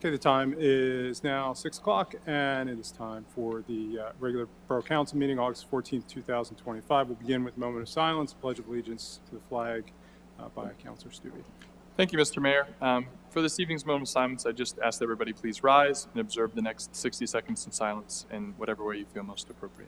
Okay, the time is now 6 o'clock, and it is time for the regular Borough Council meeting, August 14th, 2025. We'll begin with a moment of silence, pledge of allegiance to the flag by Councilor Stubbe. Thank you, Mr. Mayor. For this evening's moment of silence, I just ask that everybody please rise and observe the next 60 seconds in silence in whatever way you feel most appropriate.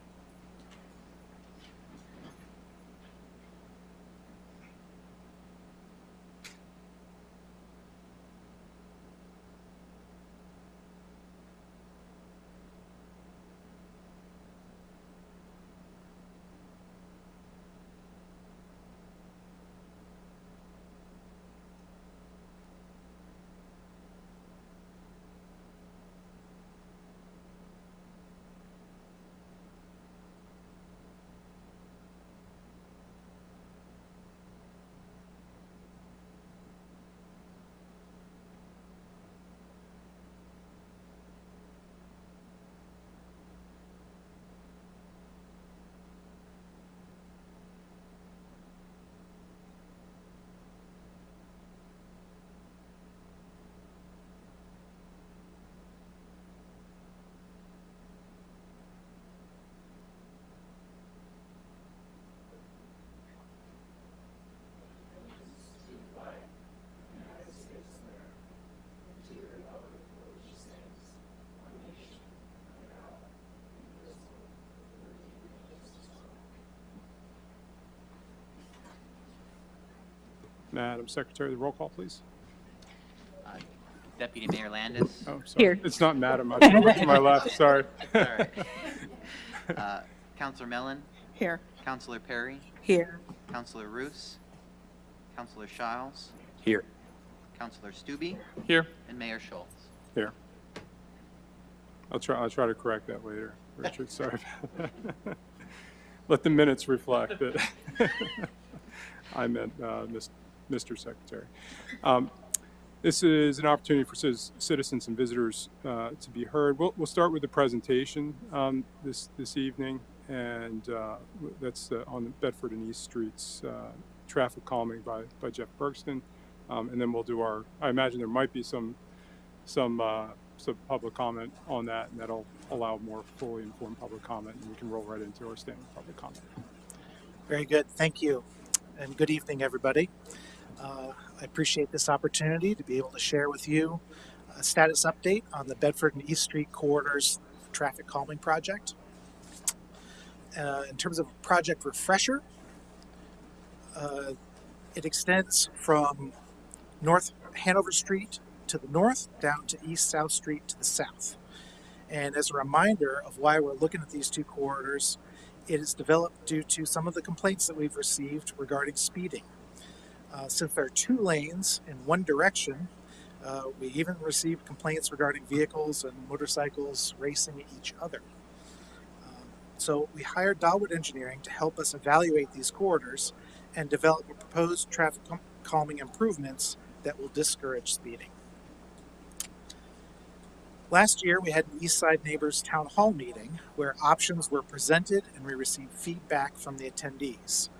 Madam Secretary, the roll call, please. Deputy Mayor Landis. Oh, sorry. Here. It's not Madam. I should look to my left. Sorry. All right. Councilor Mellon. Here. Councilor Perry. Here. Councilor Roos. Councilor Shiles. Here. Councilor Stubbe. Here. And Mayor Schultz. Here. I'll try to correct that later, Richard. Sorry about that. Let the minutes reflect that I meant Mr. Secretary. This is an opportunity for citizens and visitors to be heard. We'll start with the presentation this evening, and that's on the Bedford and East Streets traffic calming by Jeff Bergston, and then we'll do I imagine there might be some public comment on that, and that'll allow more fully informed public comment, and we can roll right into our standing public comment. Very good. Thank you. And good evening, everybody. I appreciate this opportunity to be able to share with you a status update on the Bedford and East Street corridors traffic calming project. In terms of project refresher, it extends from North Hanover Street to the north down to East South Street to the south. And as a reminder of why we're looking at these two corridors, it is developed due to some of the complaints that we've received regarding speeding. Since there are two lanes in one direction, we even received complaints regarding vehicles and motorcycles racing each other. So we hired Dahlwood Engineering to help us evaluate these corridors and develop proposed traffic calming improvements that will discourage speeding. Last year, we had an East Side Neighbors Town Hall meeting where options were presented and we received feedback from the attendees.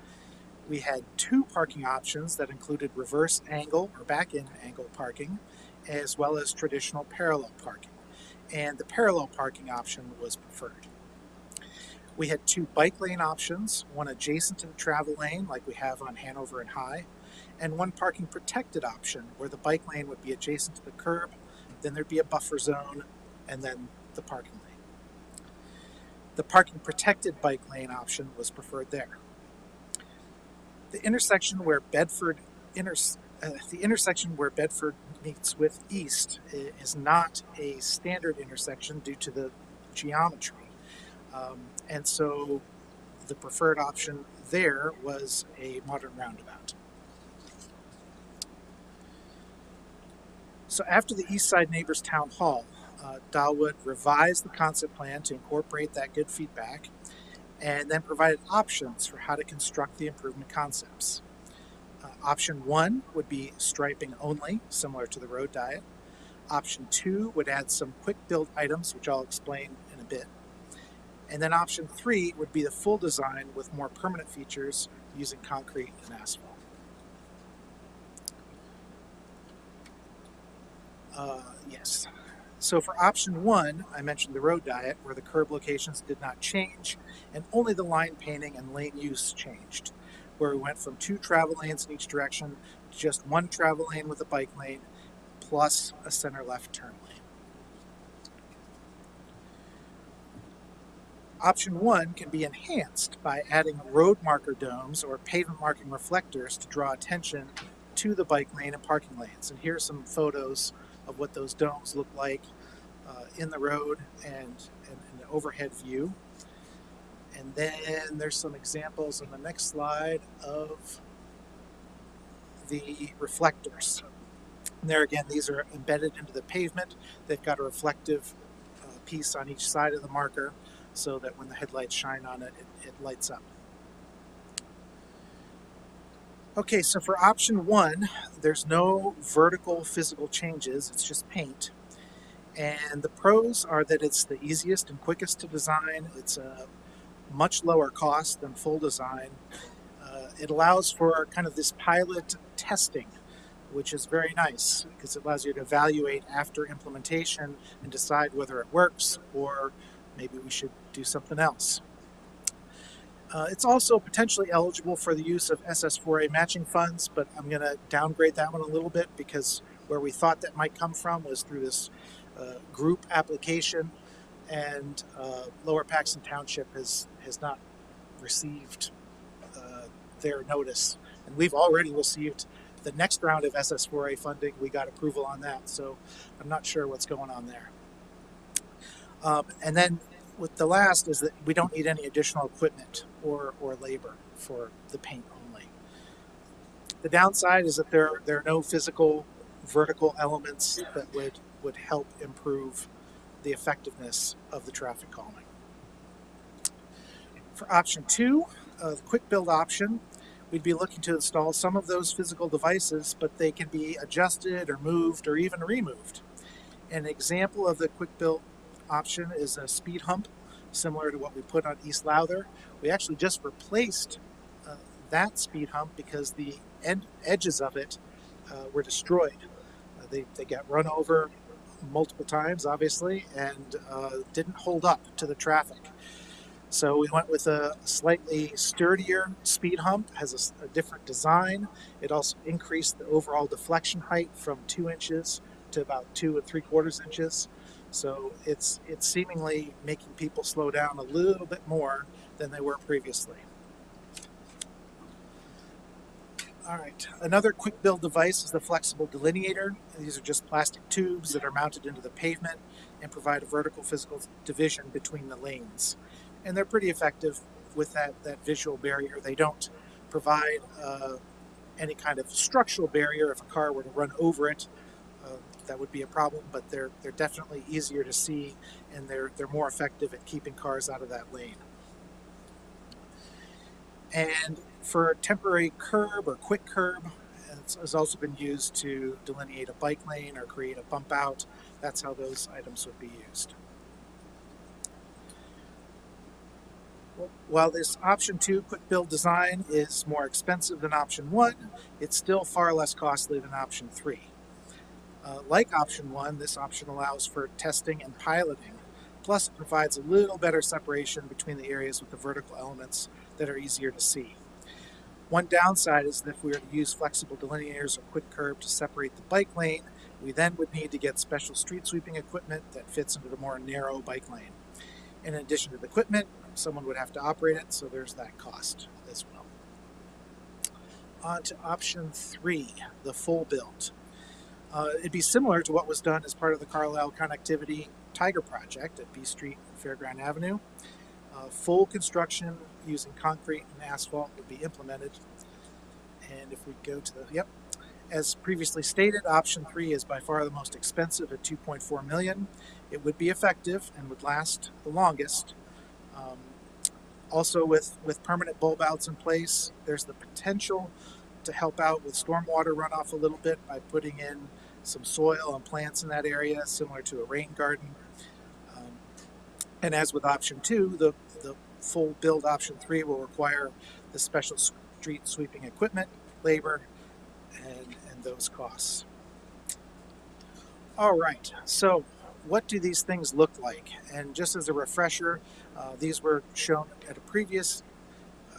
We had two parking options that included reverse angle or back-in angle parking, as well as traditional parallel parking. And the parallel parking option was preferred. We had two bike lane options, one adjacent to the travel lane like we have on Hanover and High, and one parking protected option where the bike lane would be adjacent to the curb, then there'd be a buffer zone, and then the parking lane. The parking protected bike lane option was preferred there. The intersection where Bedford meets with East is not a standard intersection due to the geometry, and so the preferred option there was a modern roundabout. So after the East Side Neighbors Town Hall, Dahlwood revised the concept plan to incorporate that good feedback and then provided options for how to construct the improvement concepts. Option 1 would be striping only, similar to the road diet. Option 2 would add some quick build items, which I'll explain in a bit. And then option 3 would be the full design with more permanent features using concrete and asphalt. Yes. So for option one, I mentioned the road diet, where the curb locations did not change, and only the line painting and lane use changed, where we went from 2 travel lanes in each direction to just 1 travel lane with a bike lane, plus a center left turn lane. Option one can be enhanced by adding road marker domes or pavement marking reflectors to draw attention to the bike lane and parking lanes. And here's some photos of what those domes look like in the road and an overhead view. And then there's some examples on the next slide of the reflectors. And there again, these are embedded into the pavement. They've got a reflective piece on each side of the marker so that when the headlights shine on it, it lights up. Okay, so for option one, there's no vertical physical changes, it's just paint. And the pros are that it's the easiest and quickest to design. It's a much lower cost than full design. It allows for kind of this pilot testing, which is very nice because it allows you to evaluate after implementation and decide whether it works or maybe we should do something else. It's also potentially eligible for the use of SS4A matching funds, but I'm going to downgrade that one a little bit because where we thought that might come from was through this group application, and Lower Paxton Township has not received their notice, and we've already received the next round of SS4A funding. We got approval on that, so I'm not sure what's going on there. And then with the last is that we don't need any additional equipment or labor for the paint only. The downside is that there are no physical vertical elements that would help improve the effectiveness of the traffic calming. For option two, the quick build option, we'd be looking to install some of those physical devices, but they can be adjusted or moved or even removed. An example of the quick build option is a speed hump, similar to what we put on East Lowther. We actually just replaced that speed hump because the edges of it were destroyed. They got run over multiple times, obviously, and didn't hold up to the traffic. So we went with a slightly sturdier speed hump, has a different design. It also increased the overall deflection height from 2 inches to about 2 3/4 inches. So it's seemingly making people slow down a little bit more than they were previously. All right, another quick build device is the flexible delineator. These are just plastic tubes that are mounted into the pavement and provide a vertical physical division between the lanes. And they're pretty effective with that visual barrier. They don't provide any kind of structural barrier. If a car were to run over it, that would be a problem, but they're definitely easier to see, and they're more effective at keeping cars out of that lane. And for temporary curb or quick curb, it's also been used to delineate a bike lane or create a bump out. That's how those items would be used. While this option 2 quick build design is more expensive than option 1, it's still far less costly than option 3. Like option 1, this option allows for testing and piloting, plus it provides a little better separation between the areas with the vertical elements that are easier to see. One downside is that if we were to use flexible delineators or quick curb to separate the bike lane, we then would need to get special street sweeping equipment that fits into the more narrow bike lane. In addition to the equipment, someone would have to operate it, so there's that cost as well. On to option 3, the full build. It'd be similar to what was done as part of the Carlisle Connectivity Tiger Project at B Street and Fairground Avenue. Full construction using concrete and asphalt would be implemented. And if we go to as previously stated, option 3 is by far the most expensive at $2.4 million. It would be effective and would last the longest. Also, with permanent bulb outs in place, there's the potential to help out with stormwater runoff a little bit by putting in some soil and plants in that area, similar to a rain garden. And as with option 2, the full build option 3 will require the special street sweeping equipment, labor, and those costs. All right, so what do these things look like? And just as a refresher, these were shown at a previous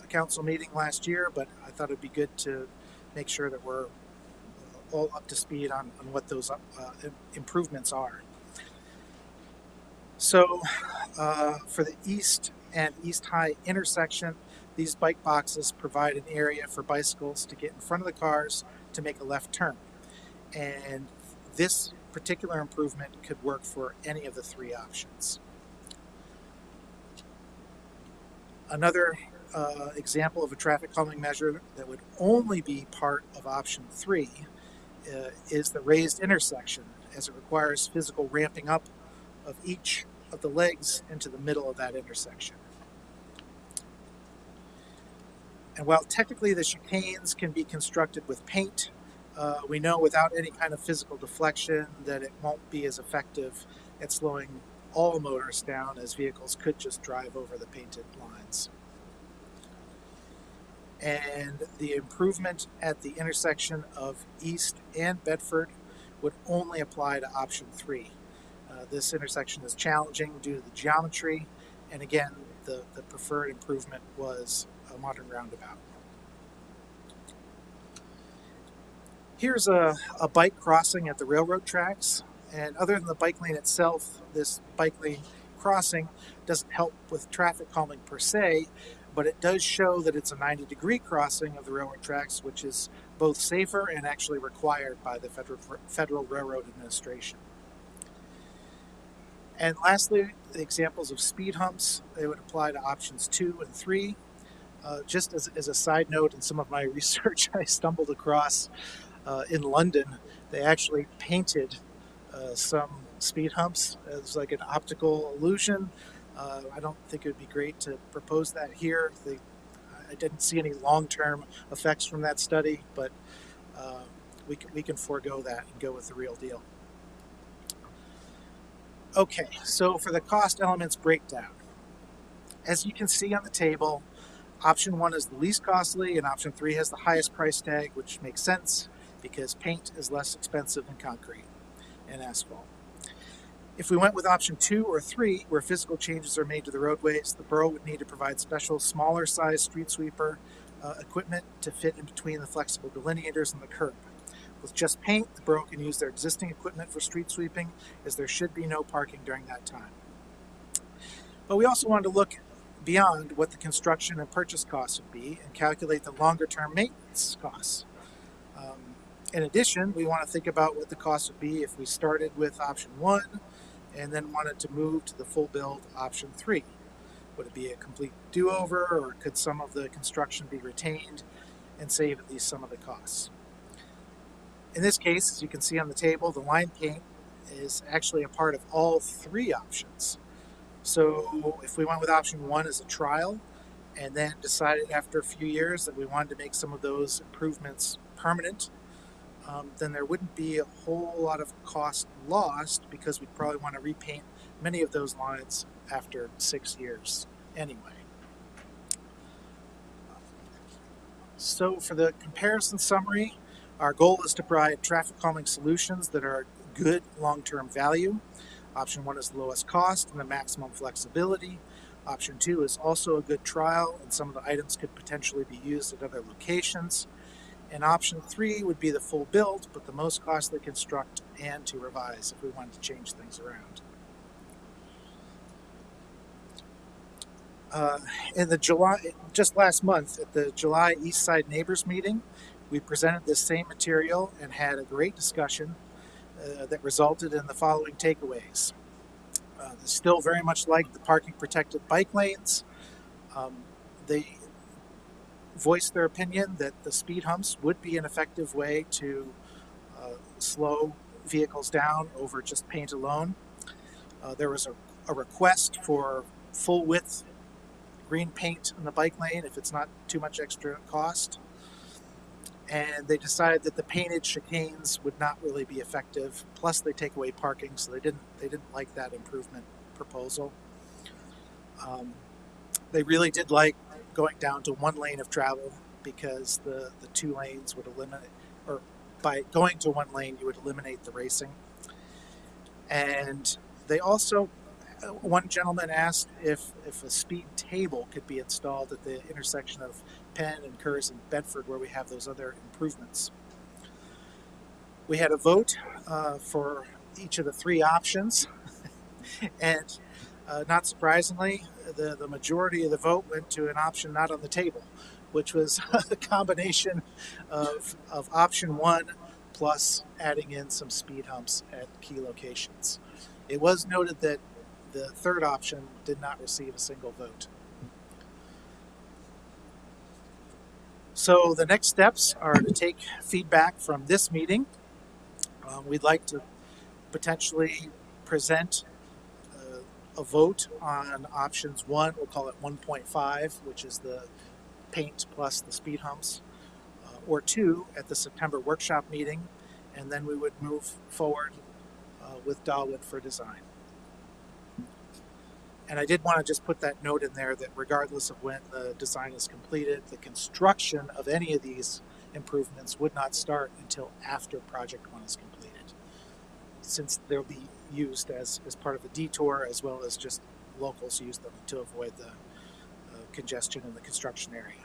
council meeting last year, but I thought it'd be good to make sure that we're all up to speed on what those improvements are. So, for the East and East High intersection, these bike boxes provide an area for bicycles to get in front of the cars to make a left turn. And this particular improvement could work for any of the three options. Another example of a traffic calming measure that would only be part of option 3 is the raised intersection, as it requires physical ramping up of each of the legs into the middle of that intersection. And while technically the chicanes can be constructed with paint, we know without any kind of physical deflection that it won't be as effective at slowing all motors down, as vehicles could just drive over the painted lines. And the improvement at the intersection of East and Bedford would only apply to option 3. This intersection is challenging due to the geometry, and again, the preferred improvement was a modern roundabout. Here's a bike crossing at the railroad tracks, and other than the bike lane itself, this bike lane crossing doesn't help with traffic calming per se, but it does show that it's a 90-degree crossing of the railroad tracks, which is both safer and actually required by the Federal Railroad Administration. And lastly, the examples of speed humps, they would apply to options 2 and 3. Just as a side note, in some of my research, I stumbled across in London, they actually painted some speed humps as like an optical illusion. I don't think it would be great to propose that here. I didn't see any long-term effects from that study, but we can forego that and go with the real deal. Okay, so for the cost elements breakdown, as you can see on the table, option 1 is the least costly, and option 3 has the highest price tag, which makes sense because paint is less expensive than concrete and asphalt. If we went with option 2 or 3, where physical changes are made to the roadways, the borough would need to provide special, smaller size street sweeper equipment to fit in between the flexible delineators and the curb. With just paint, the borough can use their existing equipment for street sweeping, as there should be no parking during that time. But we also wanted to look beyond what the construction and purchase costs would be and calculate the longer-term maintenance costs. In addition, we want to think about what the cost would be if we started with option 1 and then wanted to move to the full build option 3. Would it be a complete do-over, or could some of the construction be retained and save at least some of the costs? In this case, as you can see on the table, the line paint is actually a part of all 3 options. So if we went with option 1 as a trial and then decided after a few years that we wanted to make some of those improvements permanent, then there wouldn't be a whole lot of cost lost, because we'd probably want to repaint many of those lines after 6 years anyway. So for the comparison summary, our goal is to provide traffic calming solutions that are good long-term value. Option 1 is the lowest cost and the maximum flexibility. Option 2 is also a good trial, and some of the items could potentially be used at other locations. And option 3 would be the full build, but the most costly to construct and to revise if we wanted to change things around. In the just last month at the July East Side Neighbors meeting, we presented this same material and had a great discussion that resulted in the following takeaways. They still very much like the parking protected bike lanes. They voiced their opinion that the speed humps would be an effective way to slow vehicles down over just paint alone. There was a request for full width green paint in the bike lane if it's not too much extra cost. And they decided that the painted chicanes would not really be effective. Plus, they take away parking, so they didn't like that improvement proposal. They really did like going down to 1 lane of travel, because the 2 lanes would eliminate, or by going to 1 lane, you would eliminate the racing. And they also, one gentleman asked if a speed table could be installed at the intersection of Penn and Currs and Bedford, where we have those other improvements. We had a vote for each of the three options, and not surprisingly, the majority of the vote went to an option not on the table, which was a combination of option one plus adding in some speed humps at key locations. It was noted that the third option did not receive a single vote. So the next steps are to take feedback from this meeting. We'd like to potentially present a vote on options one, we'll call it 1.5, which is the paint plus the speed humps, or two at the September workshop meeting, and then we would move forward with Dahlwood for design. And I did want to just put that note in there that regardless of when the design is completed, the construction of any of these improvements would not start until after project one is completed, since they'll be used as part of a detour as well as just locals use them to avoid the congestion in the construction area.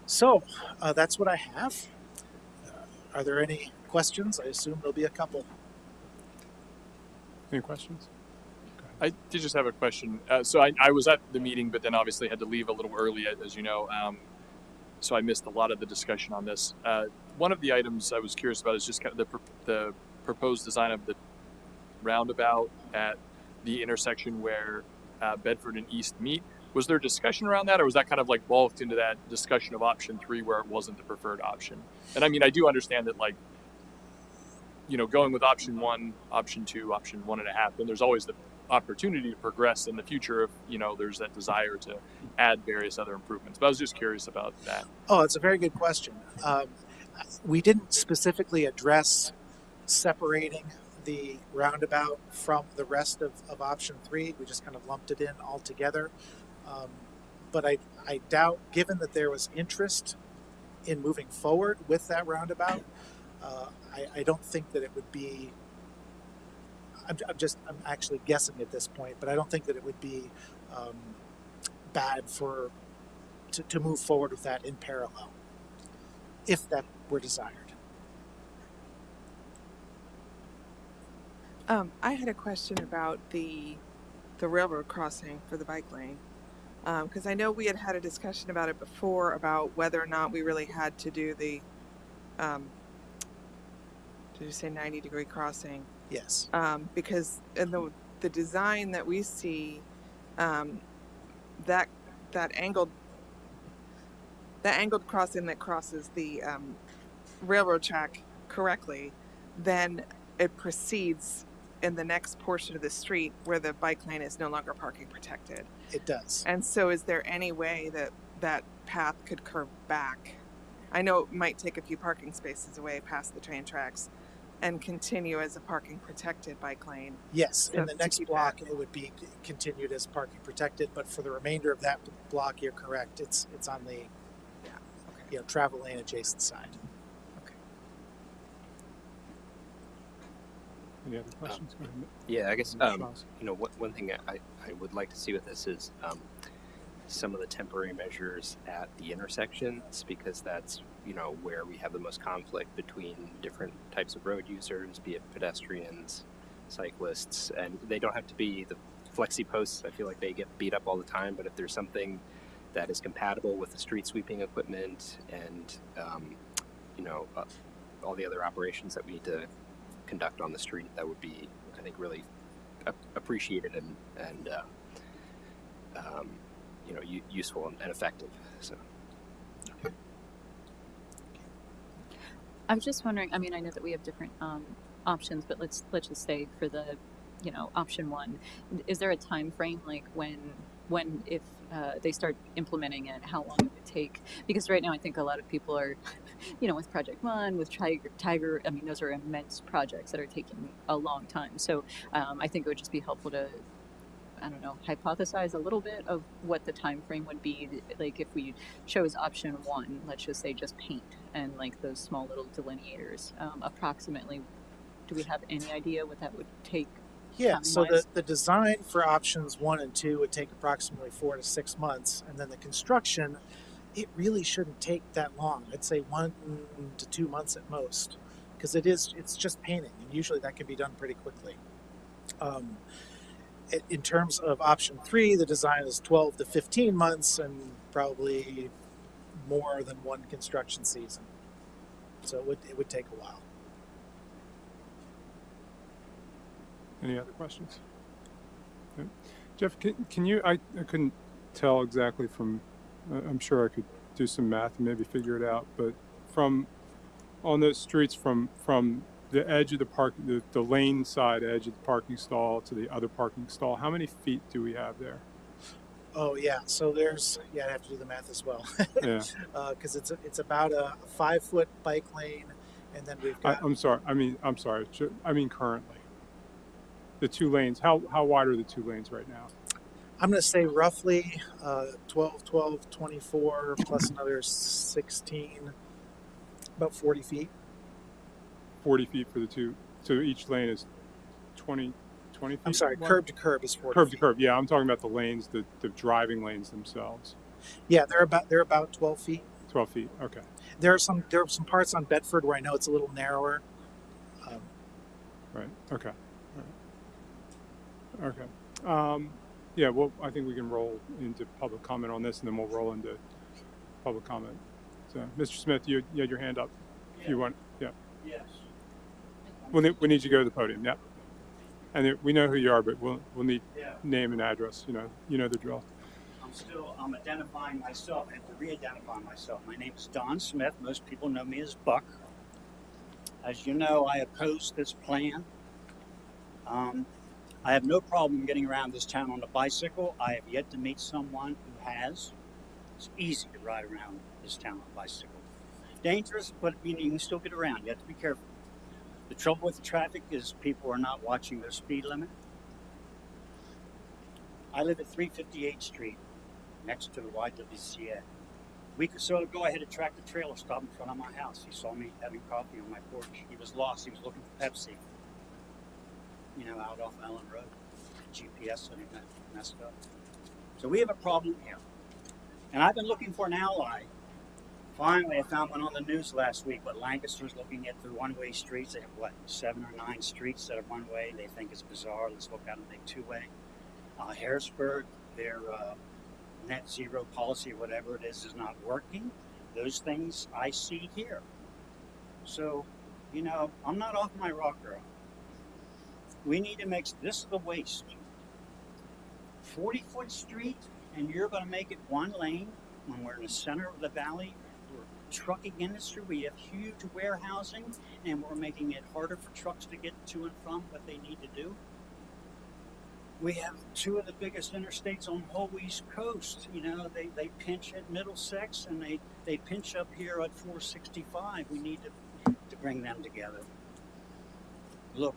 So that's what I have. Are there any questions? I assume there'll be a couple. Any questions? I did just have a question. So I was at the meeting, but then obviously had to leave a little early, as you know. So I missed a lot of the discussion on this. One of the items I was curious about is just kind of the proposed design of the roundabout at the intersection where Bedford and East meet. Was there discussion around that, or was that kind of like bulked into that discussion of option three where it wasn't the preferred option? And I mean, I do understand that, like, you know, going with option one, option two, option 1.5, then there's always the opportunity to progress in the future if, you know, there's that desire to add various other improvements. But I was just curious about that. Oh, it's a very good question. We didn't specifically address separating the roundabout from the rest of option three. We just kind of lumped it in all together. But I doubt, given that there was interest in moving forward with that roundabout, I don't think that it would be. I'm actually guessing at this point, but I don't think that it would be bad to move forward with that in parallel, if that were desired. I had a question about the railroad crossing for the bike lane, because I know we had a discussion about it before about whether or not we really had to do the did you say 90-degree crossing? Yes. Because in the design that we see, that angled crossing that crosses the railroad track correctly, then it proceeds in the next portion of the street where the bike lane is no longer parking protected. It does. And so is there any way that path could curve back? I know it might take a few parking spaces away past the train tracks and continue as a parking protected bike lane. Yes, in So the to next keep block it would be continued as parking protected, but for the remainder of that block, you're correct. It's on the travel lane adjacent side. Any other questions? Go ahead. Yeah, I guess Charles. one thing I would like to see with this is some of the temporary measures at the intersections, because that's where we have the most conflict between different types of road users, be it pedestrians, cyclists, and they don't have to be the flexi posts. I feel like they get beat up all the time, but if there's something that is compatible with the street sweeping equipment and all the other operations that we need to conduct on the street, that would be, I think, really appreciated and useful and effective. So I was just wondering, I mean, I know that we have different options, but let's just say for the option one, is there a time frame, like when if they start implementing it, how long it would take? Because right now I think a lot of people are with Project One, with Tiger, I mean, those are immense projects that are taking a long time. So I think it would just be helpful to, I don't know, hypothesize a little bit of what the time frame would be. Like if we chose option one, let's just say just paint and like those small little delineators, approximately do we have any idea what that would take? Yeah, so Time-wise? the design for options 1 and 2 would take approximately 4 to 6 months, and then the construction, it really shouldn't take that long. I'd say 1 to 2 months at most, because it's just painting, and usually that can be done pretty quickly. Um, in terms of option 3, the design is 12 to 15 months, and probably more than one construction season. So it would take a while. Any other questions? Okay. Jeff, can you, I couldn't tell exactly from, I'm sure I could do some math and maybe figure it out, but from, on those streets from the edge of the park, the lane side edge of the parking stall to the other parking stall, how many feet do we have there? Oh yeah, so I have to do the math as well, Yeah, because it's about a 5-foot bike lane, and then we've got I'm sorry. I mean currently. The two lanes, how wide are the two lanes right now? I'm going to say roughly 12, 24 plus another 16, about 40 feet. 40 feet for the two, so each lane is 20 feet? I'm sorry, wide? curb to curb is 40 Curb to feet. curb, yeah, I'm talking about the lanes, the driving lanes themselves. Yeah, they're about 12 feet. 12 feet, okay. There are some parts on Bedford where I know it's a little narrower. Right, okay. All right. Okay. Yeah, well, I think we can roll into public comment on this, and then we'll roll into public comment. So, Mr. Smith, you had your hand up. If you want, yeah. Yes. We need you to go to the podium, yeah. And we know who you are, but we'll need Yeah. name and address. You know the drill. I'm identifying myself. I have to re-identify myself. My name is Don Smith. Most people know me as Buck. As you know, I oppose this plan. I have no problem getting around this town on a bicycle. I have yet to meet someone who has. It's easy to ride around this town on a bicycle. Dangerous, but you can still get around. You have to be careful. The trouble with the traffic is people are not watching their speed limit. I live at 358th Street, next to the YWCA. A week or so ago, I had a tractor trailer stop in front of my house. He saw me having coffee on my porch. He was lost. He was looking for Pepsi. Out off Allen Road. GPS and it messed up. So we have a problem here. And I've been looking for an ally. Finally, I found one on the news last week, but Lancaster's looking at the one-way streets. They have, 7 or 9 streets that are one-way. They think it's bizarre. Let's look at them, make two-way. Harrisburg, their net zero policy, whatever it is not working. Those things I see here. So, I'm not off my rocker. We need to this is the waste. 40-foot street, and you're going to make it one lane when we're in the center of the valley. We're trucking industry. We have huge warehousing, and we're making it harder for trucks to get to and from what they need to do. We have 2 of the biggest interstates on the whole East Coast. They pinch at Middlesex, and they pinch up here at 465. We need to bring them together. Look,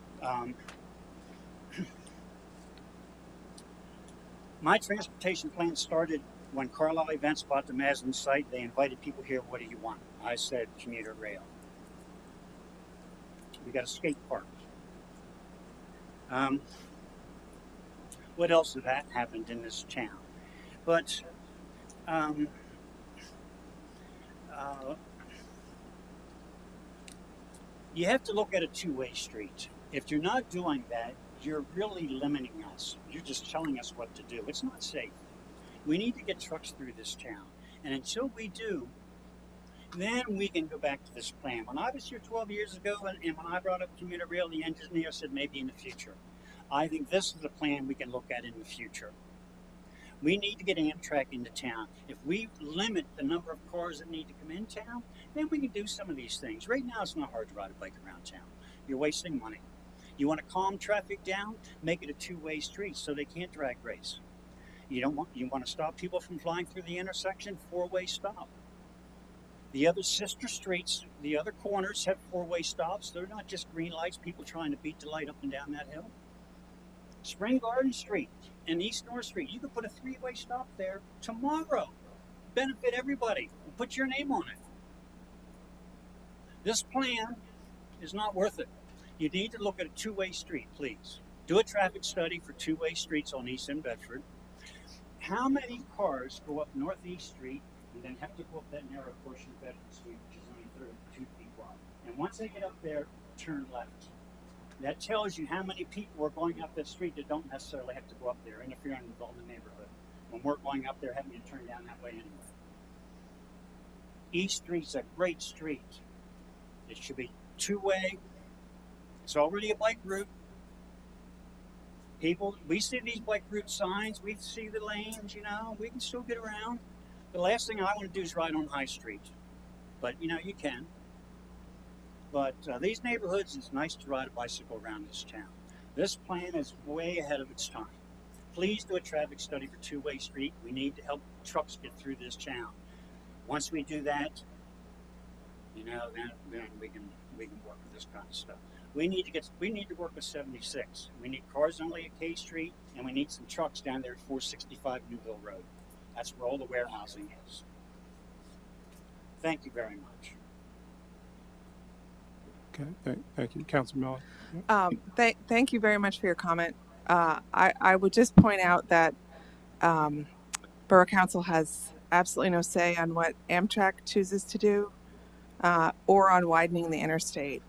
my transportation plan started when Carlisle Events bought the Maslin site. They invited people here. What do you want? I said commuter rail. We got a skate park. What else has that happened in this town? But you have to look at a two-way street. If you're not doing that, you're really limiting us. You're just telling us what to do. It's not safe. We need to get trucks through this town. And until we do, then we can go back to this plan. When I was here 12 years ago, and when I brought up commuter rail, the engineer said maybe in the future. I think this is a plan we can look at in the future. We need to get Amtrak into town. If we limit the number of cars that need to come in town, then we can do some of these things. Right now, it's not hard to ride a bike around town. You're wasting money. You want to calm traffic down? Make it a two-way street so they can't drag race. You want to stop people from flying through the intersection? 4-way stop. The other sister streets, the other corners have 4-way stops. They're not just green lights, people trying to beat the light up and down that hill. Spring Garden Street and East North Street, you could put a 3-way stop there tomorrow. Benefit everybody. Put your name on it. This plan is not worth it. You need to look at a two-way street, please. Do a traffic study for two-way streets on East and Bedford. How many cars go up Northeast Street and then have to go up that narrow portion of Bedford Street, which is only 32 feet wide? And once they get up there, turn left. That tells you how many people are going up that street that don't necessarily have to go up there, interfering with all the neighborhood. When we're going up there, having to turn down that way anyway. East Street's a great street. It should be two-way. It's already a bike route. People, we see these bike route signs. We see the lanes. We can still get around. The last thing I want to do is ride on High Street, but you can. But these neighborhoods, it's nice to ride a bicycle around this town. This plan is way ahead of its time. Please do a traffic study for two-way street. We need to help trucks get through this town. Once we do that, then we can work with this kind of stuff. We need to work with 76. We need cars only at K Street, and we need some trucks down there at 465 Newville Road. That's where all the warehousing is. Thank you very much. Okay, thank you. Councilor Mellon? Thank you very much for your comment. I would just point out that Borough Council has absolutely no say on what Amtrak chooses to do or on widening the interstate.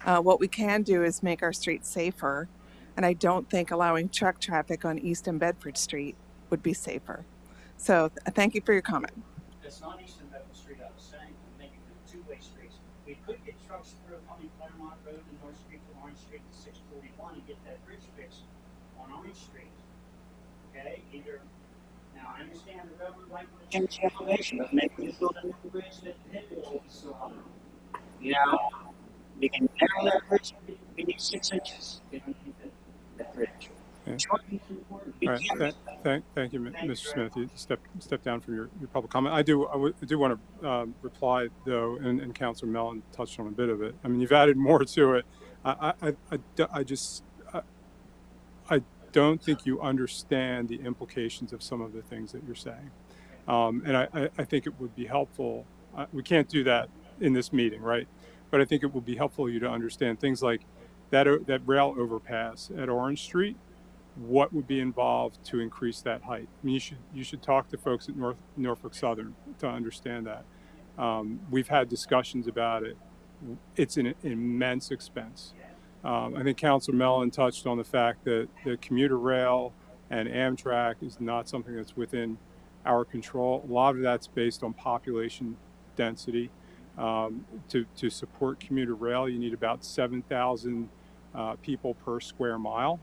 What we can do is make our streets safer, and I don't think allowing truck traffic on East and Bedford Street would be safer. So thank you for your comment. It's not East and Bedford Street, I was saying. I'm making them two-way streets. We could get trucks through coming Claremont Road and North Street to Orange Street to 641 and get that bridge fixed on Orange Street. Okay? Now I understand the railroad like to change the elevation, but maybe you build a new bridge that the head will be so high. We can narrow that bridge. We need 6 inches. We don't need that bridge. Yeah. Trucking is important. All right, thank you, Mr. Smith. You step down from your public comment. I do want to reply though, and Councilor Mellon touched on a bit of it. I mean, you've added more to it. I don't think you understand the implications of some of the things that you're saying, and I think it would be helpful. We can't do that in this meeting, right? But I think it will be helpful for you to understand things like that rail overpass at Orange Street. What would be involved to increase that height? I mean, you should talk to folks at Norfolk Southern to understand that. We've had discussions about it. It's an immense expense. I think Councilor Mellon touched on the fact that the commuter rail and Amtrak is not something that's within our control. A lot of that's based on population density. To support commuter rail, you need about 7,000 people per square mile.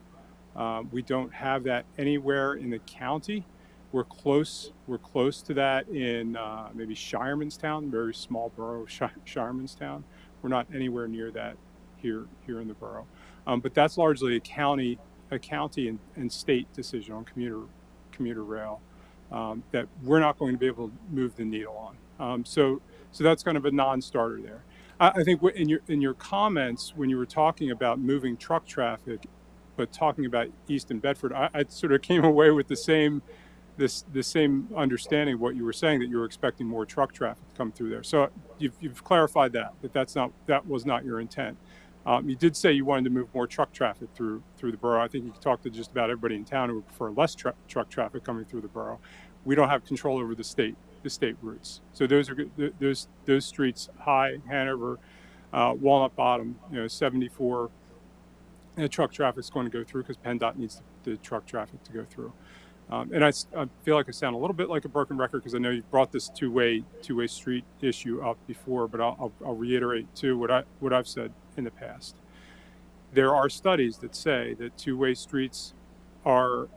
We don't have that anywhere in the county. We're close to that in maybe Shiremanstown, very small borough of Shiremanstown. We're not anywhere near that here in the borough. But that's largely a county and state decision on commuter rail that we're not going to be able to move the needle on. So that's kind of a non-starter there. I think in your comments when you were talking about moving truck traffic, but talking about East and Bedford, I sort of came away with the same understanding of what you were saying, that you were expecting more truck traffic to come through there. So you've clarified that was not your intent. You did say you wanted to move more truck traffic through the borough. I think you talked to just about everybody in town who would prefer less truck traffic coming through the borough. We don't have control over the state routes. So those streets, High, Hanover, Walnut Bottom, 74. Truck traffic is going to go through because PennDOT needs the truck traffic to go through. And I feel like I sound a little bit like a broken record because I know you've brought this two-way street issue up before, but I'll reiterate too what I've said in the past. There are studies that say that two-way streets are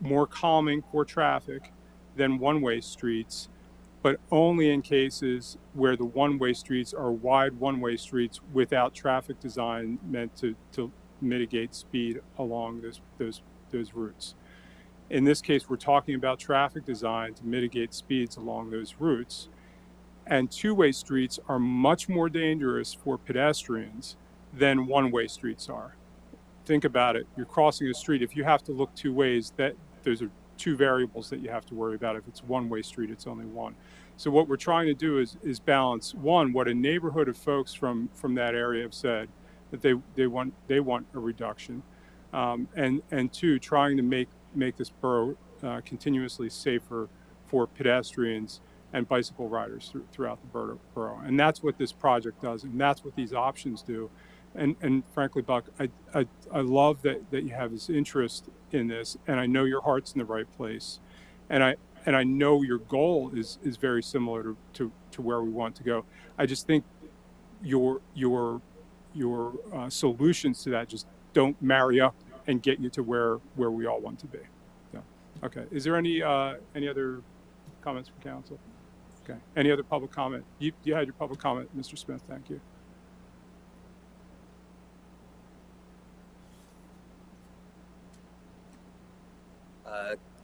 more calming for traffic than one-way streets, but only in cases where the one-way streets are wide one-way streets without traffic design meant to mitigate speed along those routes. In this case, we're talking about traffic design to mitigate speeds along those routes. And two-way streets are much more dangerous for pedestrians than one-way streets are. Think about it. You're crossing a street. If you have to look two ways, those are two variables that you have to worry about. If it's one-way street, it's only one. So what we're trying to do is balance, one, what a neighborhood of folks from that area have said. that they want a reduction, and two, trying to make this borough continuously safer for pedestrians and bicycle riders throughout the borough. And that's what this project does, and that's what these options do. And frankly, Buck, I love that you have this interest in this, and I know your heart's in the right place, and I know your goal is very similar to where we want to go. I just think your solutions to that just don't marry up and get you to where we all want to be. So, okay. Is there any other comments from council? Okay. Any other public comment? You had your public comment, Mr. Smith. Thank you.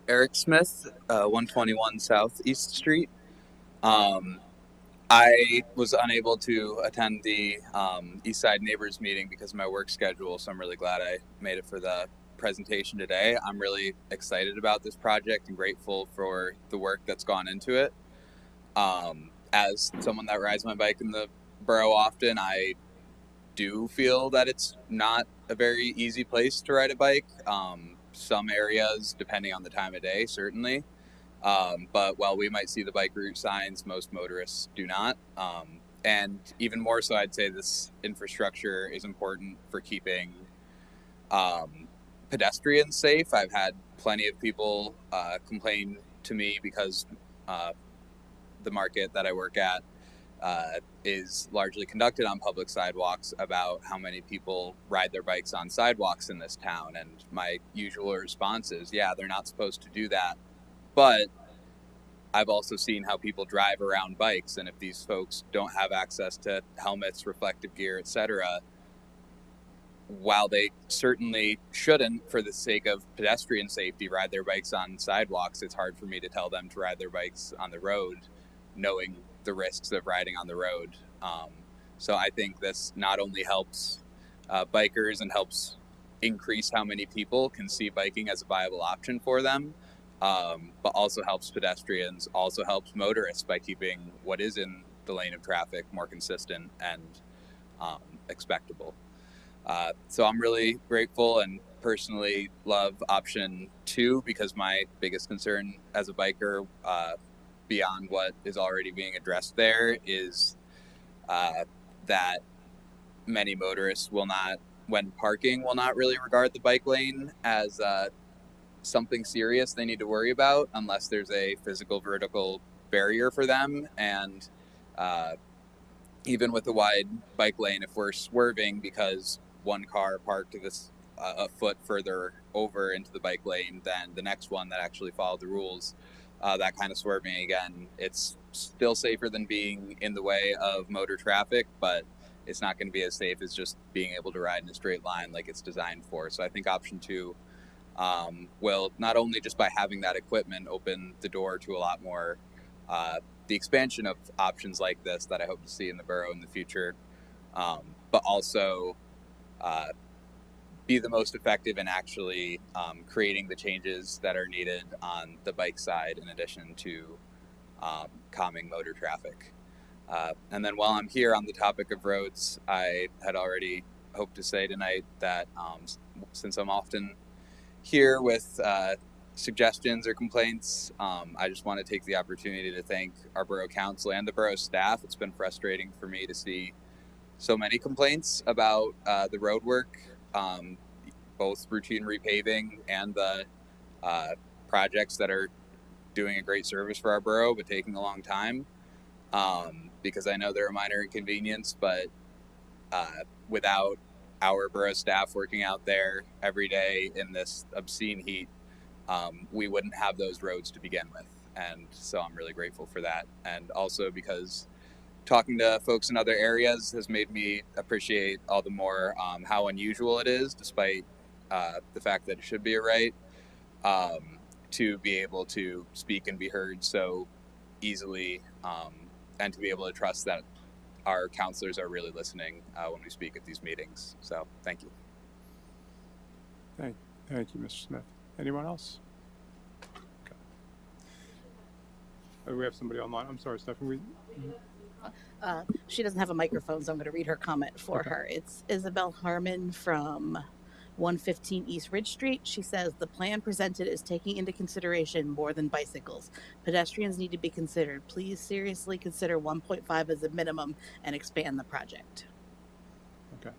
Eric Smith, 121 South East Street. I was unable to attend the East Side Neighbors meeting because of my work schedule, so I'm really glad I made it for the presentation today. I'm really excited about this project and grateful for the work that's gone into it. As someone that rides my bike in the borough often, I do feel that it's not a very easy place to ride a bike. Some areas, depending on the time of day, certainly. But while we might see the bike route signs, most motorists do not. And even more so, I'd say this infrastructure is important for keeping pedestrians safe. I've had plenty of people complain to me because the market that I work at is largely conducted on public sidewalks about how many people ride their bikes on sidewalks in this town. And my usual response is, yeah, they're not supposed to do that. But I've also seen how people drive around bikes, and if these folks don't have access to helmets, reflective gear, etc., while they certainly shouldn't, for the sake of pedestrian safety, ride their bikes on sidewalks, it's hard for me to tell them to ride their bikes on the road, knowing the risks of riding on the road. So I think this not only helps bikers and helps increase how many people can see biking as a viable option for them, but also helps pedestrians, also helps motorists by keeping what is in the lane of traffic more consistent and expectable. So I'm really grateful and personally love option 2 because my biggest concern as a biker, beyond what is already being addressed there, is that many motorists will not, when parking, will not really regard the bike lane as something serious they need to worry about unless there's a physical vertical barrier for them. And even with a wide bike lane, if we're swerving because one car parked this a foot further over into the bike lane than the next one that actually followed the rules, that kind of swerving again, it's still safer than being in the way of motor traffic, but it's not going to be as safe as just being able to ride in a straight line like it's designed for. So I think option 2 will, not only just by having that equipment, open the door to a lot more the expansion of options like this that I hope to see in the borough in the future, but also be the most effective in actually creating the changes that are needed on the bike side in addition to calming motor traffic. And then while I'm here on the topic of roads, I had already hoped to say tonight that since I'm often here with suggestions or complaints, I just want to take the opportunity to thank our borough council and the borough staff. It's been frustrating for me to see so many complaints about the road work, both routine repaving and the projects that are doing a great service for our borough but taking a long time, because I know they're a minor inconvenience, but without our borough staff working out there every day in this obscene heat, we wouldn't have those roads to begin with. And so I'm really grateful for that. And also because talking to folks in other areas has made me appreciate all the more how unusual it is, despite the fact that it should be a right, to be able to speak and be heard so easily, and to be able to trust that our counselors are really listening when we speak at these meetings. So thank you. Thank you, Mr. Smith. Anyone else? Okay. Oh, we have somebody online. I'm sorry, Stephanie. She doesn't have a microphone, so I'm going to read her comment for Okay. her. It's Isabel Harmon from 115 East Ridge Street. She says the plan presented is taking into consideration more than bicycles. Pedestrians need to be considered. Please seriously consider 1.5 as a minimum and expand the project. Okay.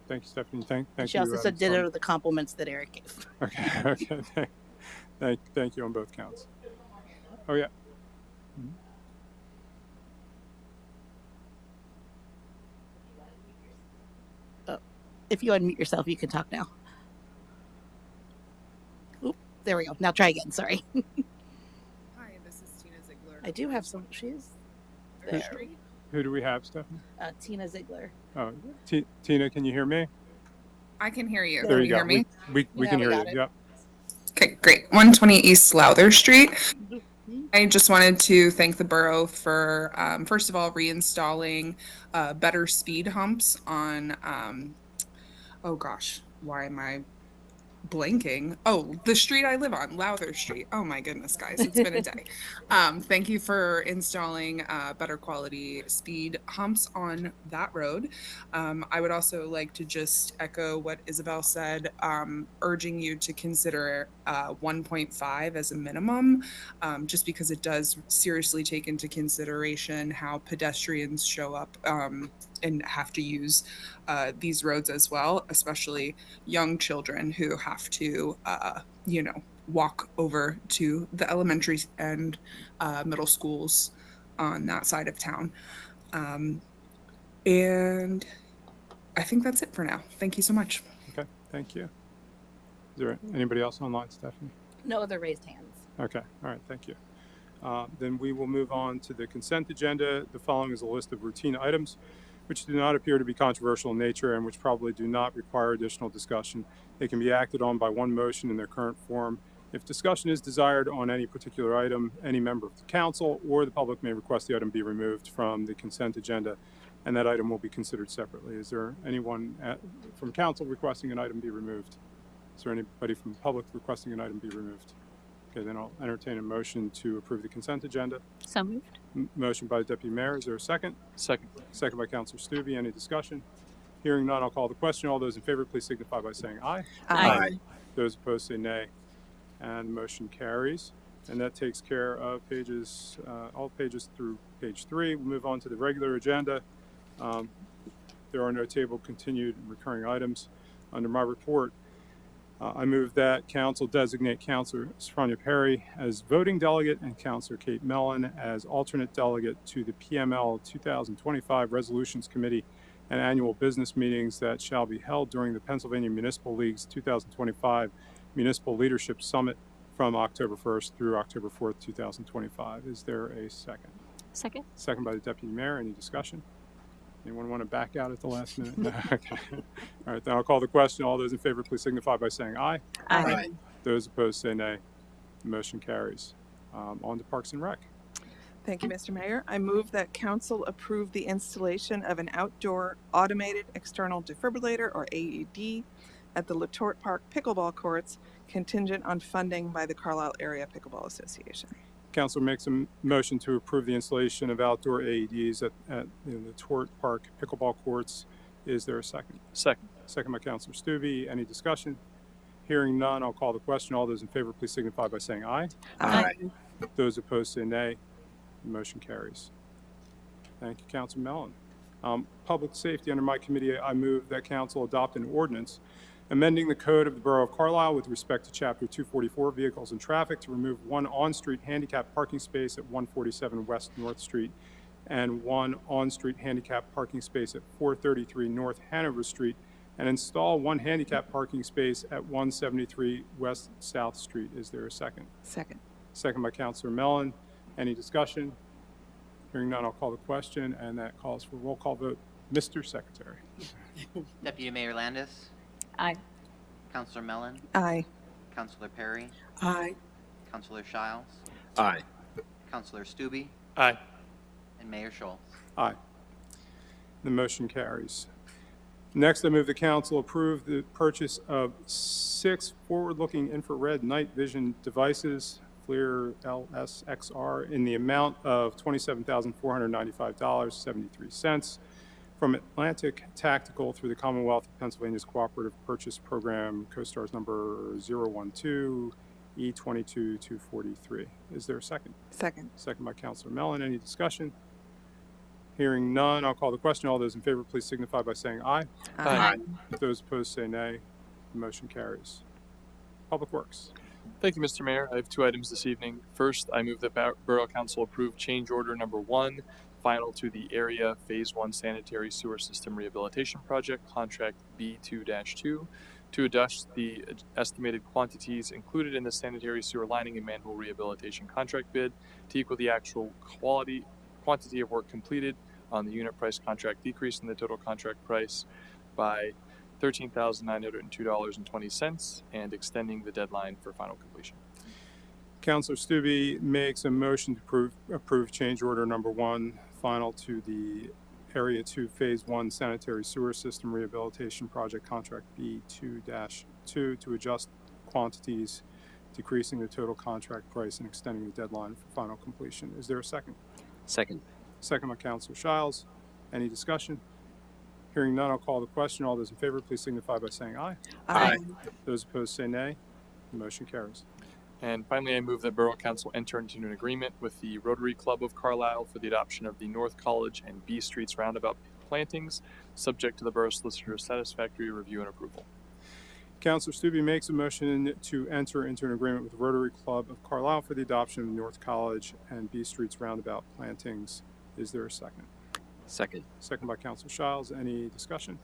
Thank you, Stephanie. And Thank she you. also said ditto to the compliments that Eric gave. Okay. Okay. Thank you on both counts. Oh yeah. Mhm. Oh, if you unmute yourself, you can talk now. Oop, there we go. Now try again. Sorry. Hi, this is Tina Ziegler. I do have some. She's there. Who do we have, Stephanie? Tina Ziegler. Oh, Tina, can you hear me? I can hear you. There Can you you go. hear me? We Yeah, can we hear you. got it. Yep. Okay, great. 120 East Lowther Street. I just wanted to thank the borough for, first of all, reinstalling better speed humps on, oh gosh, why am I blanking? Oh, the street I live on, Lowther Street. Oh my goodness, guys, it's been a day. Thank you for installing better quality speed humps on that road. I would also like to just echo what Isabel said, urging you to consider 1.5 as a minimum, just because it does seriously take into consideration how pedestrians show up and have to use these roads as well, especially young children who have to, walk over to the elementary and middle schools on that side of town. And I think that's it for now. Thank you so much. Okay. Thank you. Is there anybody else online, Stephanie? No other raised hands. Okay. All right. Thank you. Then we will move on to the consent agenda. The following is a list of routine items which do not appear to be controversial in nature and which probably do not require additional discussion. They can be acted on by one motion in their current form. If discussion is desired on any particular item, any member of the council or the public may request the item be removed from the consent agenda, and that item will be considered separately. Is there anyone from council requesting an item be removed? Is there anybody from the public requesting an item be removed? Okay, then I'll entertain a motion to approve the consent agenda. So moved. Motion by the Deputy Mayor. Is there a second? Second. Second by Councilor Stubbe. Any discussion? Hearing none, I'll call the question. All those in favor, please signify by saying aye. Aye. Those opposed say nay. And the motion carries. And that takes care of pages, all pages through page 3. We'll move on to the regular agenda. There are no table continued and recurring items. Under my report, I move that council designate Councilor Sophronia Perry as voting delegate and Councilor Kate Mellon as alternate delegate to the PML 2025 Resolutions Committee and annual business meetings that shall be held during the Pennsylvania Municipal League's 2025 Municipal Leadership Summit from October 1st through October 4th, 2025. Is there a second? Second. Second by the Deputy Mayor. Any discussion? Anyone want to back out at the last minute? No? Okay. All right, then I'll call the question. All those in favor, please signify by saying aye. Aye. Those opposed say nay. The motion carries. On to Parks and Rec. Thank you, Mr. Mayor. I move that council approve the installation of an outdoor automated external defibrillator, or AED, at the Letort Park pickleball courts, contingent on funding by the Carlisle Area Pickleball Association. Council makes a motion to approve the installation of outdoor AEDs at the Letort Park pickleball courts. Is there a second? Second. Second by Councilor Stubbe. Any discussion? Hearing none, I'll call the question. All those in favor, please signify by saying aye. Aye. Those opposed say nay. The motion carries. Thank you, Councilor Mellon. Public safety, under my committee, I move that council adopt an ordinance amending the code of the Borough of Carlisle with respect to Chapter 244, Vehicles and Traffic, to remove one on-street handicap parking space at 147 West North Street and one on-street handicap parking space at 433 North Hanover Street, and install one handicap parking space at 173 West South Street. Is there a second? Second. Second by Councilor Mellon. Any discussion? Hearing none, I'll call the question, and that calls for a roll call vote. Mr. Secretary. Deputy Mayor Landis, Aye. Councilor Mellon, Aye. Councilor Perry, Aye. Councilor Shiles, Aye. Councilor Stubbe, Aye. and Mayor Schultz. Aye. The motion carries. Next, I move the council approve the purchase of 6 forward-looking infrared night vision devices, Clear LSXR in the amount of $27,495.73 from Atlantic Tactical through the Commonwealth of Pennsylvania's Cooperative Purchase Program, CoStar's number 012 E22243. Is there a second? Second. Second by Councilor Mellon. Any discussion? Hearing none, I'll call the question. All those in favor, please signify by saying aye. Aye. Those opposed say nay. The motion carries. Public Works. Thank you, Mr. Mayor. I have two items this evening. First, I move that Borough Council approve change order number 1, final to the area Phase 1 sanitary sewer system rehabilitation project, contract B2-2, to adjust the estimated quantities included in the sanitary sewer lining and manhole rehabilitation contract bid to equal the actual quantity of work completed on the unit price contract, decreasing the total contract price by $13,902.20 and extending the deadline for final completion. Councilor Stubbe makes a motion to approve change order number 1, final to the Area 2 Phase 1 sanitary sewer system rehabilitation project, contract B2-2, to adjust quantities, decreasing the total contract price and extending the deadline for final completion. Is there a second? Second. Second by Councilor Shiles. Any discussion? Hearing none, I'll call the question. All those in favor, please signify by saying aye. Aye. Those opposed say nay. The motion carries. And finally, I move that Borough Council enter into an agreement with the Rotary Club of Carlisle for the adoption of the North College and B Streets roundabout plantings, subject to the Borough Solicitor's satisfactory review and approval. Councilor Stubbe makes a motion to enter into an agreement with the Rotary Club of Carlisle for the adoption of the North College and B Streets roundabout plantings. Is there a second? Second. Second by Councilor Shiles. Any discussion?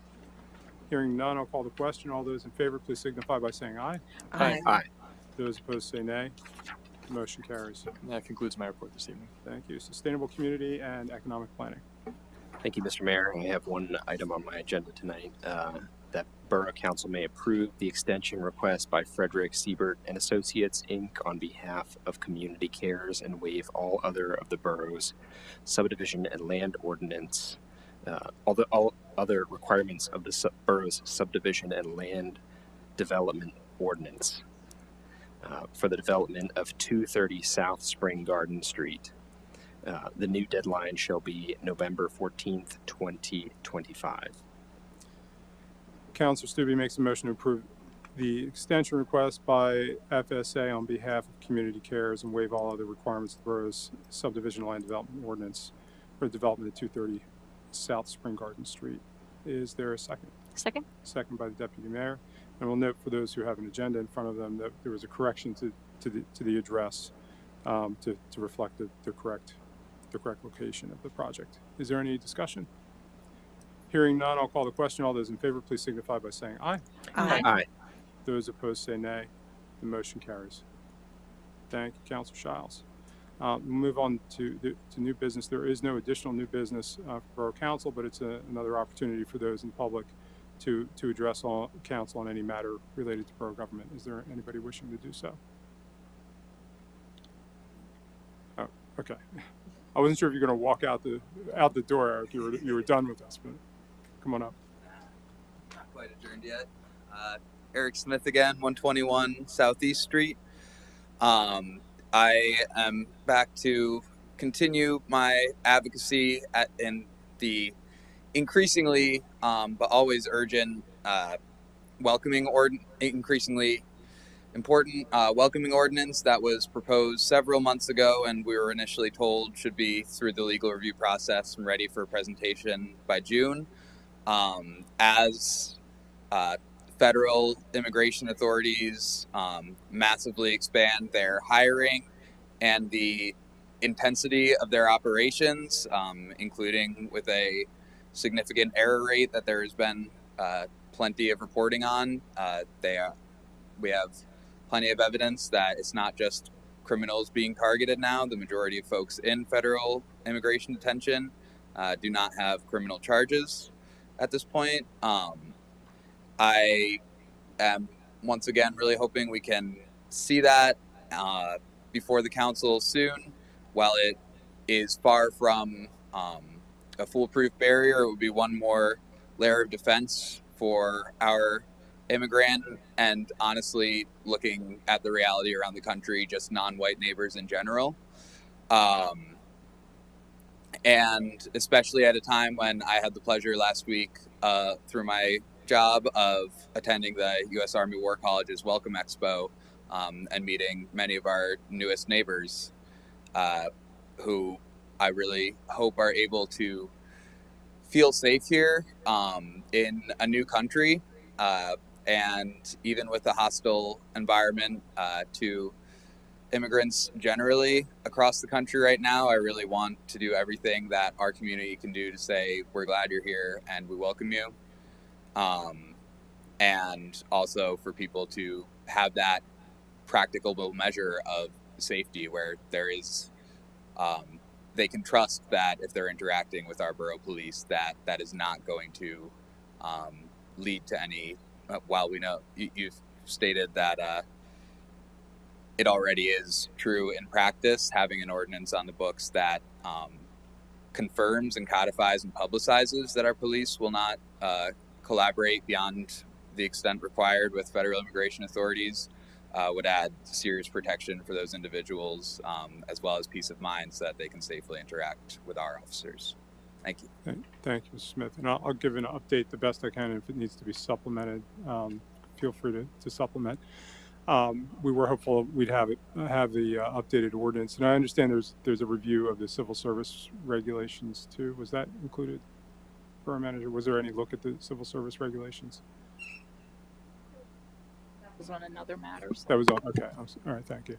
Hearing none, I'll call the question. All those in favor, please signify by saying aye. Aye. Aye. Those opposed say nay. The motion carries. And that concludes my report this evening. Thank you. Sustainable Community and Economic Planning. Thank you, Mr. Mayor. I have one item on my agenda tonight, that Borough Council may approve the extension request by Frederick Siebert and Associates, Inc. on behalf of Community Cares and waive all other of the borough's subdivision and land ordinance, all other requirements of the borough's subdivision and land development ordinance for the development of 230 South Spring Garden Street. The new deadline shall be November 14th, 2025. Councilor Stubbe makes a motion to approve the extension request by FSA on behalf of Community Cares and waive all other requirements of the borough's subdivision land development ordinance for the development of 230 South Spring Garden Street. Is there a second? Second. Second by the Deputy Mayor. And we'll note for those who have an agenda in front of them that there was a correction to the address to reflect the correct location of the project. Is there any discussion? Hearing none, I'll call the question. All those in favor, please signify by saying aye. Aye. Aye. Those opposed say nay. The motion carries. Thank you, Councilor Shiles. We'll move on to new business. There is no additional new business for Borough Council, but it's another opportunity for those in the public to address council on any matter related to borough government. Is there anybody wishing to do so? Oh, okay. I wasn't sure if you're going to walk out the door, Eric. You were done with us, but come on up. Not quite adjourned yet. Eric Smith again, 121 Southeast Street. I am back to continue my advocacy in the increasingly, but always urgent, increasingly important welcoming ordinance that was proposed several months ago, and we were initially told should be through the legal review process and ready for presentation by June. As federal immigration authorities massively expand their hiring and the intensity of their operations, including with a significant error rate that there has been plenty of reporting on, we have plenty of evidence that it's not just criminals being targeted now. The majority of folks in federal immigration detention do not have criminal charges at this point. I am once again really hoping we can see that before the council soon. While it is far from a foolproof barrier, it would be one more layer of defense for our immigrant and honestly looking at the reality around the country, just non-white neighbors in general. And especially at a time when I had the pleasure last week through my job of attending the U.S. Army War College's Welcome Expo and meeting many of our newest neighbors who I really hope are able to feel safe here in a new country. And even with a hostile environment to immigrants generally across the country right now, I really want to do everything that our community can do to say we're glad you're here and we welcome you. And also for people to have that practicable measure of safety where there is they can trust that if they're interacting with our borough police that is not going to lead to any while we know you've stated that it already is true in practice, having an ordinance on the books that confirms and codifies and publicizes that our police will not collaborate beyond the extent required with federal immigration authorities would add serious protection for those individuals as well as peace of mind so that they can safely interact with our officers. Thank you. Thank you, Mr. Smith. And I'll give an update the best I can. If it needs to be supplemented, feel free to supplement. We were hopeful we'd have the updated ordinance, and I understand there's a review of the civil service regulations too. Was that included, Borough Manager? Was there any look at the civil service regulations? That was on another matter. So. That was all. Okay. All right. Thank you.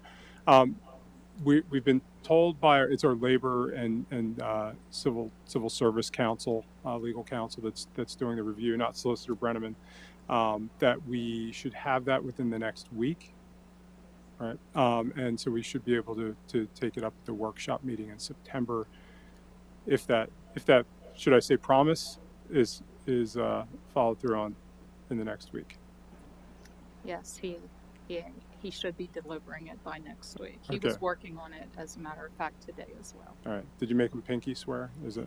We've been told by it's our labor and civil service counsel, legal counsel that's doing the review, not Solicitor Brenneman. That we should have that within the next week, right? And so we should be able to take it up at the workshop meeting in September. If that should I say promise is followed through on in the next week. Yes, he should be delivering it by next week. He Okay. was working on it, as a matter of fact, today as well. All right. Did you make him pinky swear? Is it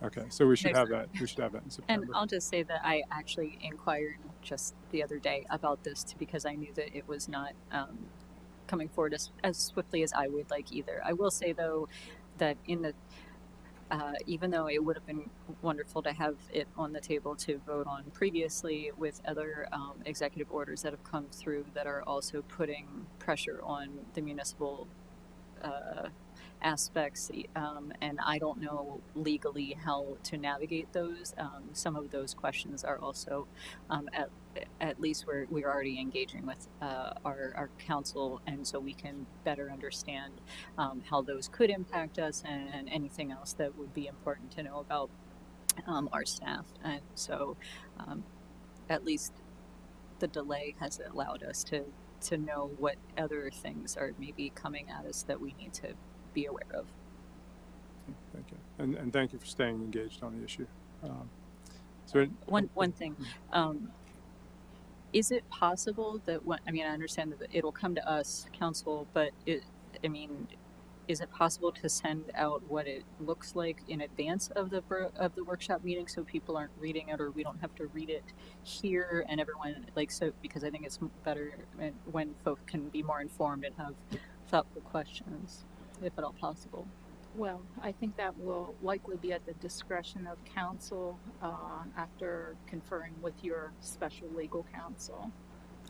okay? So we should have that. We should have that in September. And I'll just say that I actually inquired just the other day about this because I knew that it was not coming forward as swiftly as I would like either. I will say though that in the even though it would have been wonderful to have it on the table to vote on previously with other executive orders that have come through that are also putting pressure on the municipal aspects, and I don't know legally how to navigate those. Some of those questions are also at least we're already engaging with our council, and so we can better understand how those could impact us and anything else that would be important to know about our staff. And so at least the delay has allowed us to know what other things are maybe coming at us that we need to be aware of. Thank you, and thank you for staying engaged on the issue. So one thing, is it possible that I understand that it'll come to us, council, but is it possible to send out what it looks like in advance of the workshop meeting so people aren't reading it, or we don't have to read it here and everyone because I think it's better when folk can be more informed and have thoughtful questions, if at all possible. Well, I think that will likely be at the discretion of council after conferring with your special legal counsel.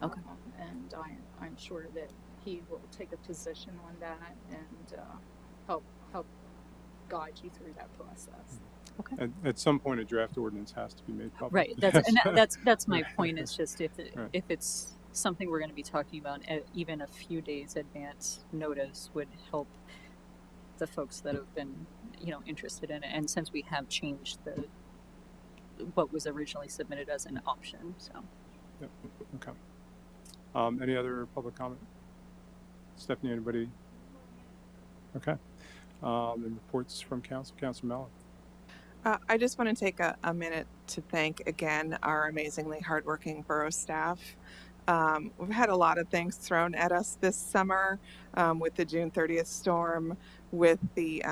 Okay. And I'm sure that he will take a position on that and help guide you through that process. Okay. At some point, a draft ordinance has to be made public. Right. That's my point. It's just if Right. it's something we're going to be talking about, even a few days advance notice would help the folks that have been interested in it. And since we have changed what was originally submitted as an option, so. Yep. Okay. Any other public comment? Stephanie, anybody? Okay. And reports from council. Councilor Mellon. I just want to take a minute to thank again our amazingly hardworking borough staff. We've had a lot of things thrown at us this summer with the June 30th storm, with the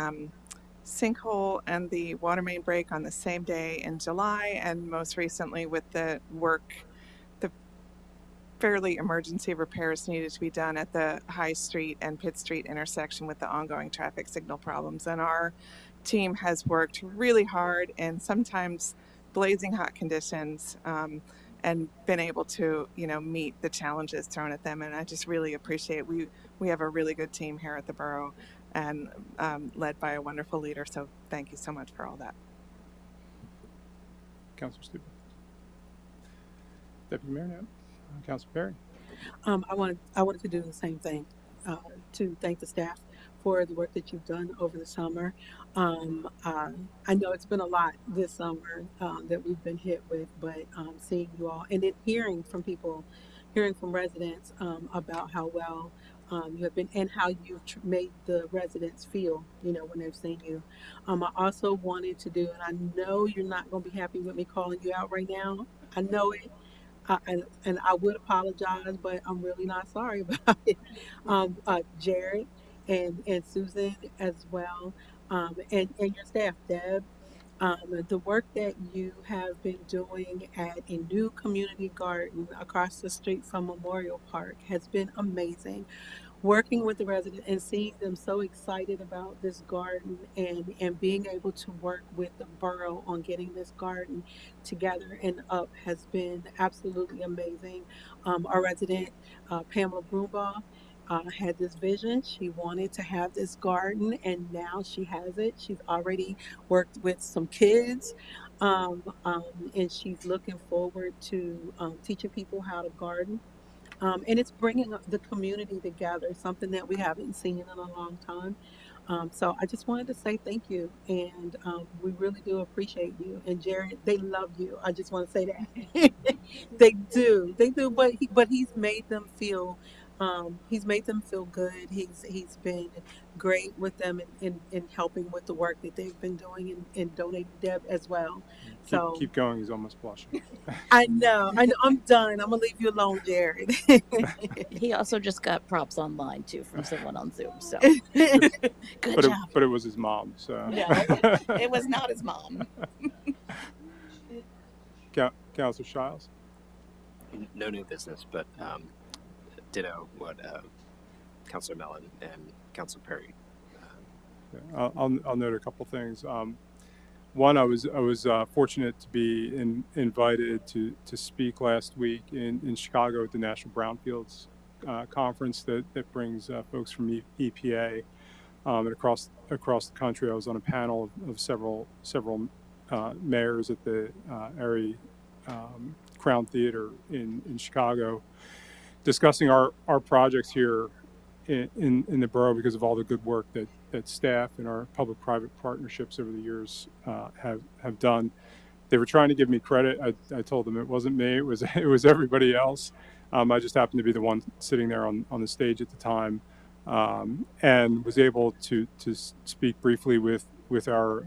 sinkhole and the water main break on the same day in July, and most recently with the work fairly emergency repairs needed to be done at the High Street and Pitt Street intersection with the ongoing traffic signal problems. And our team has worked really hard and sometimes blazing hot conditions, and been able to, meet the challenges thrown at them. And I just really appreciate we have a really good team here at the borough, and led by a wonderful leader. So thank you so much for all that. Councilor Stupid. Deputy Mayor now. Councilor Perry. I wanted to do the same thing, to thank the staff for the work that you've done over the summer. I know it's been a lot this summer that we've been hit with, but seeing you all and then hearing from people, hearing from residents about how well you have been and how you've made the residents feel, when they've seen you. I also wanted to do, and I know you're not going to be happy with me calling you out right now. I know it. And I would apologize, but I'm really not sorry about it. Jared and Susan as well, and your staff, Deb. The work that you have been doing at a new community garden across the street from Memorial Park has been amazing. Working with the residents and seeing them so excited about this garden and being able to work with the borough on getting this garden together and up has been absolutely amazing. Our resident, Pamela Broombaugh, had this vision. She wanted to have this garden, and now she has it. She's already worked with some kids, and she's looking forward to teaching people how to garden. And it's bringing the community together, something that we haven't seen in a long time. So I just wanted to say thank you, and we really do appreciate you. And Jared, they love you. I just want to say that they do. But he's made them feel good. He's been great with them in helping with the work that they've been doing and donating Deb as well. So Keep going. He's almost blushing. I know. I'm done. I'm gonna leave you alone, Jared. He also just got props online too from someone on Zoom. So good but job. But it was his mom. So No, it was not his mom. Councilor Shiles. No new business, but ditto what Councilor Mellon and Councilor Perry. I'll note a couple things. One, I was fortunate to be invited to speak last week in Chicago at the National Brownfields Conference that brings folks from EPA and across the country. I was on a panel of several mayors at the area Crown Theater in Chicago, discussing our projects here in the borough because of all the good work that staff and our public-private partnerships over the years have done. They were trying to give me credit. I told them it wasn't me. It was everybody else. I just happened to be the one sitting there on the stage at the time, and was able to speak briefly with our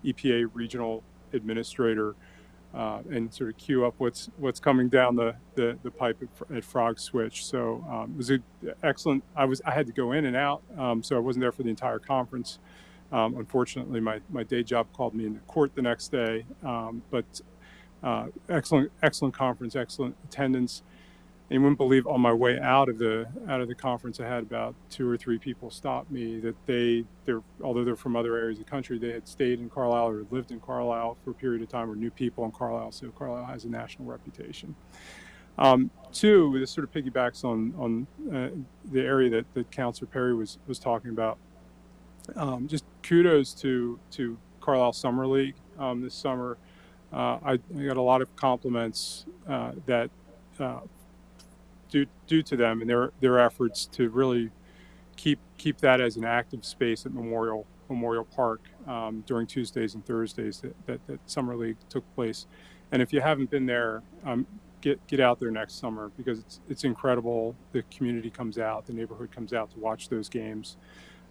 EPA regional administrator and sort of queue up what's coming down the pipe at Frog Switch. So it was excellent. I had to go in and out, so I wasn't there for the entire conference. Unfortunately, my day job called me into court the next day. But excellent conference, excellent attendance. And you wouldn't believe on my way out of the conference, I had about 2 or 3 people stop me that although they're from other areas of the country, they had stayed in Carlisle or lived in Carlisle for a period of time, or knew people in Carlisle. So Carlisle has a national reputation. 2, this sort of piggybacks on the area that Councilor Perry was talking about. Just kudos to Carlisle Summer League this summer. I got a lot of compliments that due to them and their efforts to really keep that as an active space at Memorial Park during Tuesdays and Thursdays that Summer League took place. And if you haven't been there, get out there next summer because it's incredible. The community comes out, the neighborhood comes out to watch those games.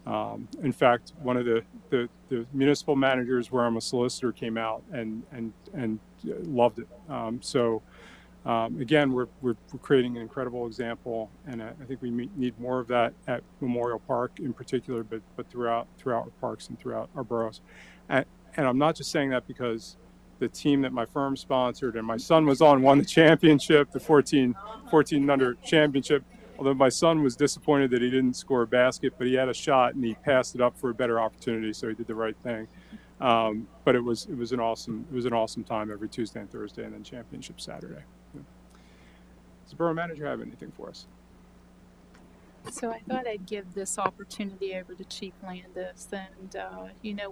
In fact, one of the municipal managers where I'm a solicitor came out and loved it. Again, we're creating an incredible example, and I think we need more of that at Memorial Park in particular, but throughout our parks and throughout our boroughs. And I'm not just saying that because the team that my firm sponsored and my son was on won the championship, the 14 under championship. Although my son was disappointed that he didn't score a basket, but he had a shot and he passed it up for a better opportunity, so he did the right thing. But it was an awesome time every Tuesday and Thursday, and then championship Saturday. Yeah. Does the borough manager have anything for us? So I thought I'd give this opportunity over to Chief Landis, and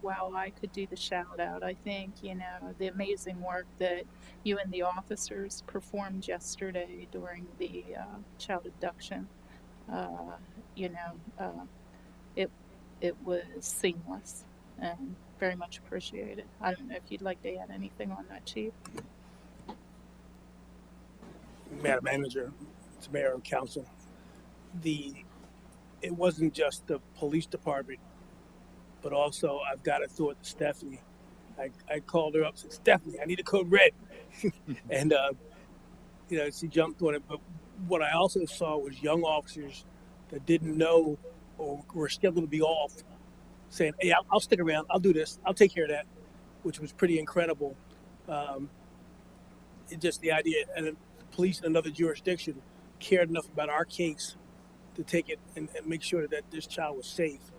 while I could do the shout out, I think the amazing work that you and the officers performed yesterday during the child abduction. You know, it was seamless and very much appreciated. I don't know if you'd like to add anything on that, Chief. Madam Manager, to Mayor and Council, it wasn't just the police department, but also I've got to throw it to Stephanie. I called her up and said, Stephanie, I need a code red. And, she jumped on it. But what I also saw was young officers that didn't know or were still going to be off saying, hey, I'll stick around. I'll do this. I'll take care of that, which was pretty incredible. Just the idea, and the police in another jurisdiction cared enough about our case to take it and make sure that this child was safe.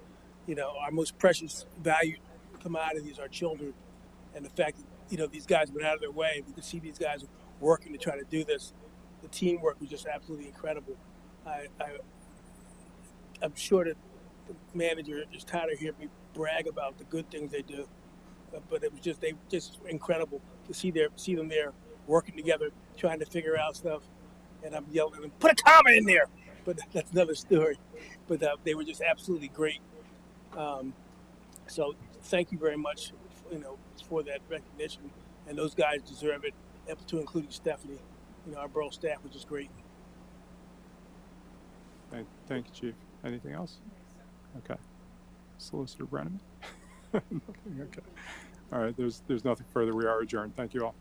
Our most precious valued commodities are children, and the fact that these guys went out of their way. We could see these guys working to try to do this. The teamwork was just absolutely incredible. I'm sure that the manager is tired of hearing me brag about the good things they do, but it was just incredible to see them there working together, trying to figure out stuff. And I'm yelling at them, put a comma in there. But that's another story. But they were just absolutely great. So thank you very much, for that recognition. And those guys deserve it, up to including Stephanie. Our borough staff was just great. Thank you, Chief. Anything else? Okay. Solicitor Brennan? Okay. All right. There's nothing further. We are adjourned. Thank you all.